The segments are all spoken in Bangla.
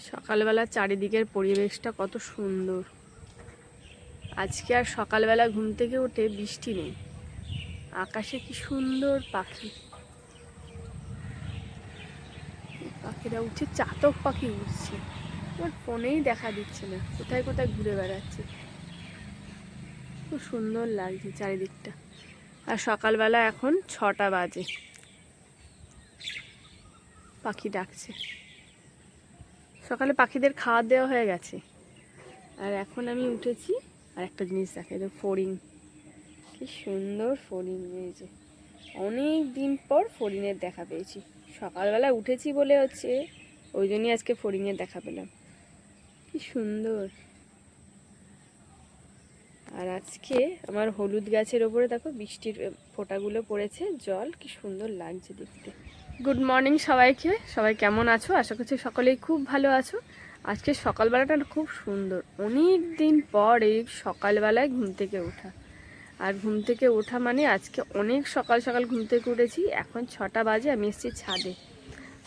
সকালবেলা চারিদিকের পরিবেশটা কত সুন্দর। আজকে আর সকালবেলা ঘুম থেকে উঠে বৃষ্টি নেই, আকাশে কি সুন্দর পাখি, পাখিরা উঠছে, চাতক পাখি উঠছে, আমার ফোনেই দেখা দিচ্ছে না, কোথায় কোথায় ঘুরে বেড়াচ্ছে। খুব সুন্দর লাগছে চারিদিকটা। আর সকালবেলা এখন 6টা বাজে, পাখি ডাকছে। সকালে পাখিদের খাওয়া দেওয়া হয়ে গেছে, আর এখন আমি উঠেছি। আর একটা জিনিস দেখে, ফড়িং, কি সুন্দর ফড়িং। এই যে অনেক দিন পর ফড়িংয়ের দেখা পেয়েছি। সকালবেলা উঠেছি বলে হচ্ছে, ওই জন্যই আজকে ফড়িংয়ের দেখা পেলাম। কি সুন্দর। আর আজকে আমার হলুদ গাছের ওপরে দেখো বৃষ্টির ফোঁটাগুলো পড়েছে, জল, কি সুন্দর লাগছে দেখতে। গুড মর্নিং সবাইকে, সবাই কেমন আছো? আশা করছি সকলেই খুব ভালো আছো। আজকে সকালবেলাটা খুব সুন্দর, অনেক দিন পর এই সকালবেলায় ঘুম থেকে ওঠা। আর ঘুম থেকে ওঠা মানে আজকে অনেক সকাল সকাল ঘুম থেকে উঠেছি। এখন 6টা বাজে, আমি এসেছি ছাদে।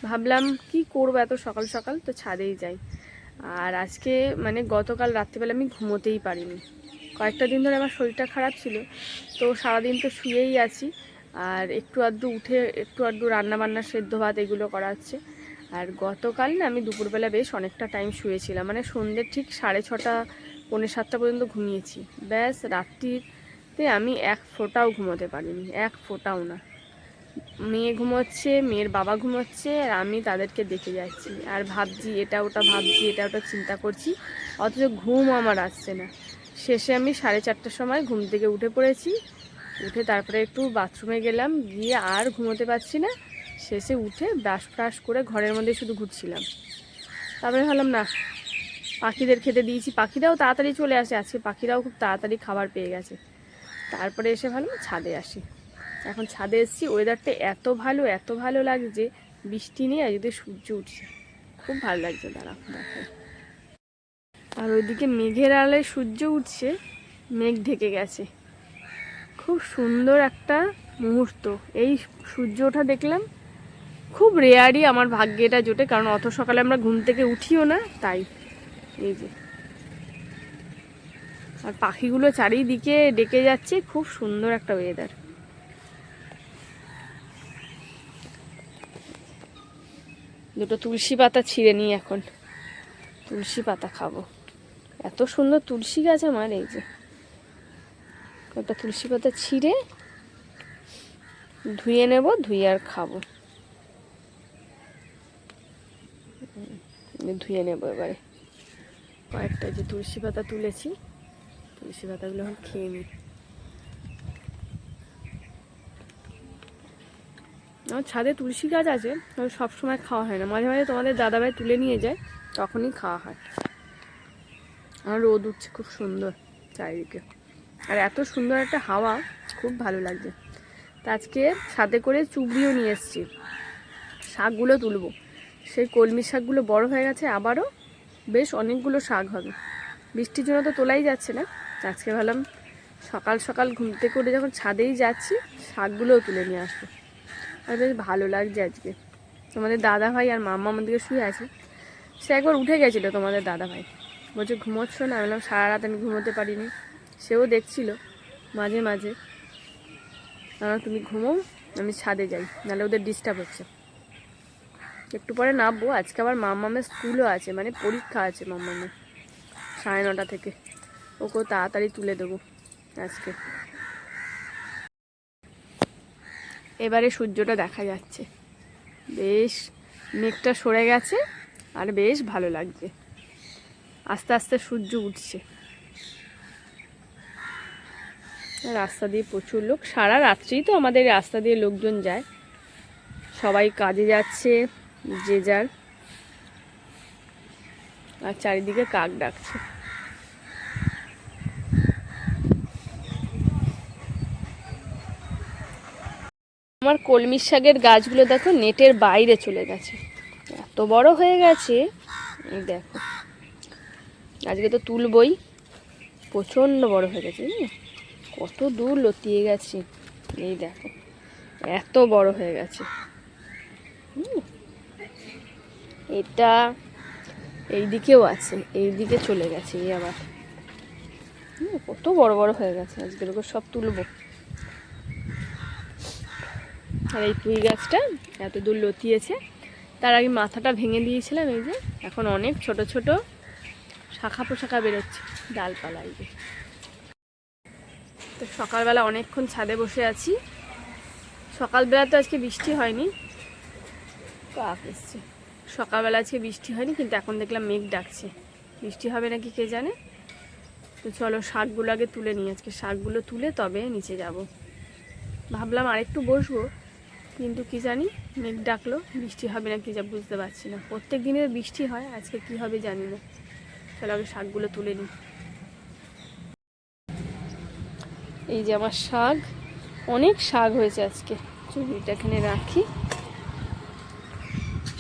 ভাবলাম কি করবো এত সকাল সকাল, তো ছাদেই যাই। আর আজকে মানে গতকাল রাত্রিবেলা আমি ঘুমোতেই পারিনি। কয়েকটা দিন ধরে আমার শরীরটা খারাপ ছিল, তো সারাদিন তো শুয়েই আছি। আর একটু আধটু উঠে একটু আধটু রান্নাবান্না, সেদ্ধ ভাত এগুলো করা হচ্ছে। আর গতকাল না আমি দুপুরবেলা বেশ অনেকটা টাইম শুয়েছিলাম, মানে সন্ধ্যে ঠিক 6:30 পৌনে 7টা পর্যন্ত ঘুমিয়েছি। ব্যাস রাত্রিতে আমি এক ফোঁটাও ঘুমোতে পারিনি, এক ফোঁটাও না। মেয়ে ঘুমোচ্ছে, মেয়ের বাবা ঘুমোচ্ছে, আর আমি তাদেরকে দেখে যাচ্ছি আর ভাবছি এটা ওটা, ভাবছি এটা ওটা, চিন্তা করছি, অথচ ঘুম আমার আসছে না। শেষে আমি 4:30টার সময় ঘুম থেকে উঠে পড়েছি। উঠে তারপরে একটু বাথরুমে গেলাম, গিয়ে আর ঘুমোতে পারছি না। শেষে উঠে ব্রাশ ফ্রাশ করে ঘরের মধ্যে শুধু ঘুরছিলাম। তারপরে ভাবলাম না, পাখিদের খেতে দিয়েছি, পাখিরাও তাড়াতাড়ি চলে আসে, আজকে পাখিরাও খুব তাড়াতাড়ি খাবার পেয়ে গেছে। তারপরে এসে ভাবলাম ছাদে আসি। এখন ছাদে এসেছি, ওয়েদারটা এত ভালো, এত ভালো লাগছে, বৃষ্টি নেই আর যদি সূর্য উঠছে, খুব ভালো লাগছে। দেখো, আর ওইদিকে মেঘের আলোয় সূর্য উঠছে, মেঘ ঢেকে গেছে। খুব সুন্দর একটা মুহূর্ত। এই সূর্য ওঠা দেখলাম, খুব রেয়ারই আমার ভাগ্যে এটা জোটে, কারণ অত সকালে আমরা ঘুম থেকে উঠিও না, তাই। এই যে, আর পাখিগুলো চারিদিকে ডেকে যাচ্ছে, খুব সুন্দর একটা ওয়েদার। দুটো তুলসী পাতা ছিঁড়ে নিই, এখন তুলসী পাতা খাবো। এত সুন্দর তুলসী গাছ আমার। এই যে একটা তুলসী পাতা ছিঁড়ে ধুয়ে নেব, ধুয়ে আর খাবো। ধুয়ে নেব এবারে। কয়েকটা যে তুলসী পাতা তুলেছি, তুলসী পাতাগুলো এখন খেয়ে নিই। আমার ছাদে তুলসী গাছ আছে, তবে সবসময় খাওয়া হয় না, মাঝে মাঝে তোমাদের দাদাভাই তুলে নিয়ে যায়, তখনই খাওয়া হয়। আর রোদ উঠছে খুব সুন্দর চারিদিকে, আর এত সুন্দর একটা হাওয়া, খুব ভালো লাগছে। তা আজকে সাথে করে চুবড়িও নিয়ে এসেছি, শাকগুলো তুলবো। সেই কলমি শাকগুলো বড় হয়ে গেছে, আবারও বেশ অনেকগুলো শাক হবে। বৃষ্টির জন্য তো তোলাই যাচ্ছে না। আজকে ভাবলাম সকাল সকাল ঘুম থেকে উঠে যখন ছাদেই যাচ্ছি, শাকগুলোও তুলে নিয়ে আসবো। আর বেশ ভালো লাগছে আজকে। তোমাদের দাদাভাই আর মাম্মা আমাদেরকে শুয়ে আছে। সে একবার উঠে গেছিলো তোমাদের দাদাভাই, বলছে ঘুমোচ্ছ না? আমি বললাম সারা রাত আমি ঘুমোতে পারিনি। সেও দেখছিল মাঝে মাঝে। তুমি ঘুমোও, আমি ছাদে যাই, নাহলে ওদের ডিস্টার্ব হচ্ছে। একটু পরে নামবো। আজকে আবার মাম্মামের স্কুলও আছে, মানে পরীক্ষা আছে মাম্মামের 9:30 থেকে। ওকেও তাড়াতাড়ি তুলে দেবো আজকে। এবারে সূর্যটা দেখা যাচ্ছে, বেশ মেঘটা সরে গেছে, আর বেশ ভালো লাগছে। আস্তে আস্তে সূর্য উঠছে। রাস্তা দিয়ে প্রচুর লোক, সারা রাত্রেই তো আমাদের রাস্তা দিয়ে লোকজন যায়, সবাই কাজে যাচ্ছে যে যার। আর চারিদিকে কাক ডাকছে। আমার কলমি শাকের গাছগুলো দেখো নেটের বাইরে চলে গেছে, এত বড় হয়ে গেছে। এই দেখো, আজকে তো তুলবই, প্রচণ্ড বড় হয়ে গেছে, কত দূর লতিয়ে গেছে। এই দেখো, এত বড় হয়ে গেছে। এটা এই দিকেও আছে, এই দিকে চলে গেছে এই আবার। কত বড় বড় হয়ে গেছে, আজকের ওকে সব তুলবো। আর এই পুঁই গাছটা এত দূর লতিয়েছে, তার আগে মাথাটা ভেঙে দিয়েছিলাম। এই যে এখন অনেক ছোট ছোট শাখা পোশাখা বেরোচ্ছে, ডালপালা। এই যে তো সকালবেলা অনেকক্ষণ ছাদে বসে আছি। সকালবেলা তো আজকে বৃষ্টি হয়নি, কাক এসছে। সকালবেলা আজকে বৃষ্টি হয়নি, কিন্তু এখন দেখলাম মেঘ ডাকছে, বৃষ্টি হবে নাকি কে জানে। তো চলো শাকগুলো আগে তুলে নিই, আজকে শাকগুলো তুলে তবে নিচে যাব। ভাবলাম আরেকটু বসবো, কিন্তু কি জানি মেঘ ডাকলো, বৃষ্টি হবে না কি যা বুঝতে পারছি না। প্রত্যেক দিনের বৃষ্টি হয়, আজকে কি হবে জানি না। চলো আগে শাকগুলো তুলে নিই। এই যে আমার শাক, অনেক শাক হয়েছে আজকে। চুবিটা এখানে রাখি,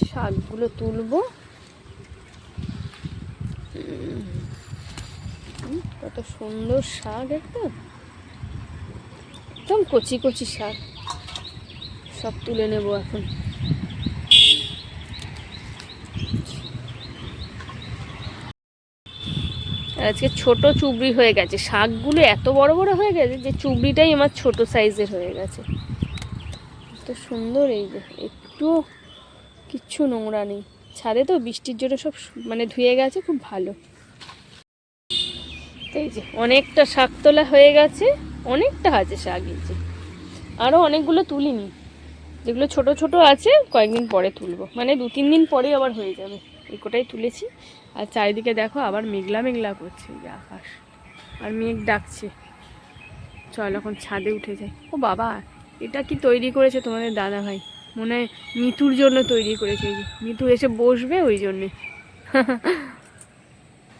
শাকগুলো তুলবো। কত সুন্দর শাক, একদম একদম কচি কচি শাক। সব তুলে নেব এখন। আজকে ছোট চুবড়ি হয়ে গেছে, শাকগুলো এত বড় বড় হয়ে গেছে যে চুবড়িটাই আমার ছোট সাইজের হয়ে গেছে। এত সুন্দর, এই যে একটু কিচ্ছু নোংরা নেই। ছাদে তো বৃষ্টির জন্য সব মানে ধুয়ে গেছে, খুব ভালো। এই যে অনেকটা শাক তোলা হয়ে গেছে, অনেকটা আছে শাক। এই যে আরও অনেকগুলো তুলিনি, যেগুলো ছোট ছোট আছে কয়েকদিন পরে তুলবো, মানে 2-3 দিন পরে আবার হয়ে যাবে। এই কোটাই তুলেছি। আর চারিদিকে দেখো আবার মেঘলা মেঘলা করছে যে আকাশ, আর মেঘ ডাকছে। চল এখন ছাদে উঠে যাই। ও বাবা, এটা কি তৈরি করেছে তোমাদের দাদা ভাই? মনে হয় মিতুর জন্য তৈরি করেছে। এই যে মিতু এসে বসবে ওই জন্যে।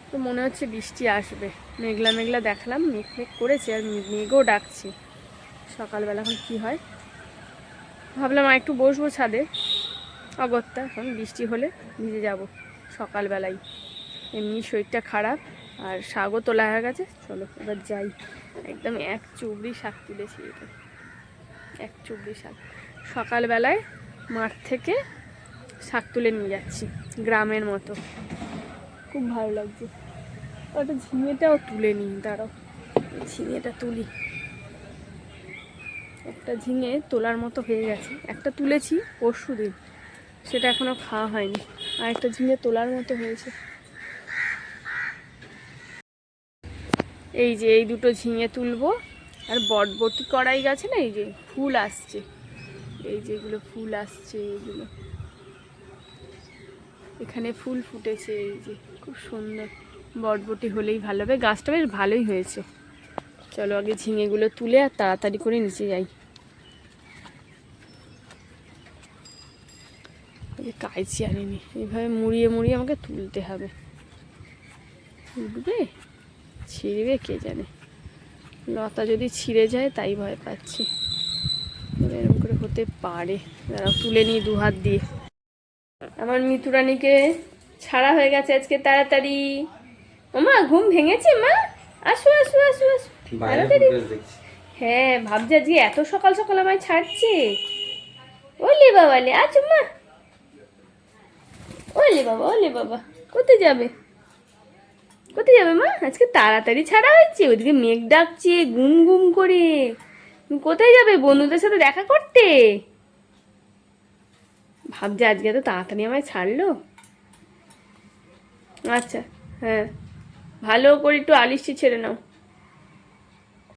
তো মনে হচ্ছে বৃষ্টি আসবে, মেঘলা মেঘলা দেখলাম, মেঘ মেঘ করেছে আর মেঘও ডাকছে। সকালবেলা এখন কি হয়, ভাবলাম আর একটু বসবো ছাদে। অগত্যা এখন বৃষ্টি হলে ভিজে যাব সকালবেলায়। এমনি শরীরটা খারাপ, আর শাকও তোলা হয়ে গেছে। চলো এবার যাই। একদম এক চুবড়ি শাক তুলেছি, এটা এক চুবড়ি শাক। সকালবেলায় মাঠ থেকে শাক তুলে নিয়ে যাচ্ছি, গ্রামের মতো, খুব ভালো লাগছে। ওটা ঝিঙেটাও তুলে নিই, দাঁড়াও ঝিঙেটা তুলি। একটা ঝিঙে তোলার মতো হয়ে গেছে, একটা তুলেছি পরশুদিন, সেটা এখনো খাওয়া হয়নি। আর একটা ঝিঙে তোলার মতো হয়েছে। এই যে এই দুটো ঝিঙে তুলবো। আর বটবটি কড়াই গাছে না, এই যে ফুল আসছে, এই যেগুলো ফুল আসছে, এইগুলো এখানে ফুল ফুটেছে। এই যে খুব সুন্দর, বটবটি হলেই ভালো হবে। গাছটা বেশ ভালোই হয়েছে। চলো আগে ঝিঙেগুলো তুলে আর তাড়াতাড়ি করে নিচে যাই। কাইছি আনিনি, এইভাবে মুড়িয়ে মুড়িয়ে আমাকে তুলতে হবে। উঠবে, ছিঁড়বে কে জানে, লতা যদি ছিঁড়ে যায় তাই ভয় পাচ্ছি। এরকম করে হতে পারে, দাঁড়াও তুলে নিই 2 হাত দিয়ে। আমার মিতুরানিকে ছাড়া হয়ে গেছে আজকে তাড়াতাড়ি। ওমা ঘুম ভেঙেছে মা, আসো আসো আসো আসো তাড়াতাড়ি। হ্যাঁ ভাবছি আজকে এত সকাল সকাল আমায় ছাড়ছে। ওলে বাবা লে, আছো মা, ওলে বাবা ওলে বাবা। কোথায় যাবে, কোথায় যাবে মা? আজকে তাড়াতাড়ি ছাড়া হয়েছে, ওইদিকে মেঘ ডাকছে গুম গুম করে। কোথায় যাবে, বন্ধুদের সাথে দেখা করতে? ভাবছে আজকে তো তাড়াতাড়ি আমায় ছাড়লো। আচ্ছা হ্যাঁ, ভালো করে একটু আলিশটি ছেড়ে নাও।